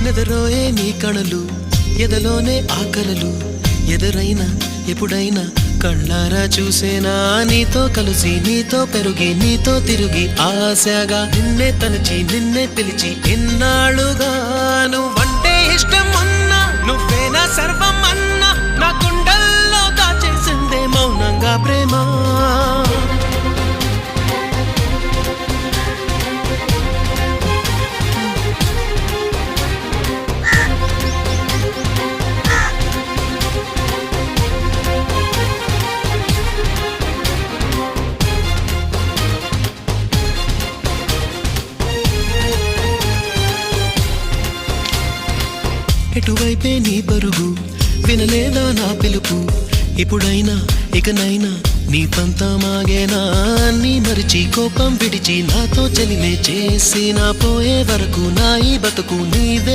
నెదరోయే నీ కణలు ఎదలోనే ఆకలలు ఎదురైనా ఎప్పుడైనా కళ్ళారా చూసేనా నీతో కలిసి నీతో పెరుగి నీతో తిరిగి ఆశగా నిన్నే తలచి నిన్నే పిలిచి ఎన్నాళ్ళుగా నువ్వంటే ఇష్టం అన్నా నువ్వేనా సర్వం అన్నా నా గుండెల్లో దాచేసిందే మౌనంగా ప్రేమ ఎటువైపే నీ పరుగు వినలేదా నా పిలుపు ఇప్పుడైనా ఇకనైనా నీ పంతమాగేనా నీ మరిచి కోపం విడిచి నాతో చెలిమే చేసి నా పోయే వరకు నా ఈ బతుకు నీవే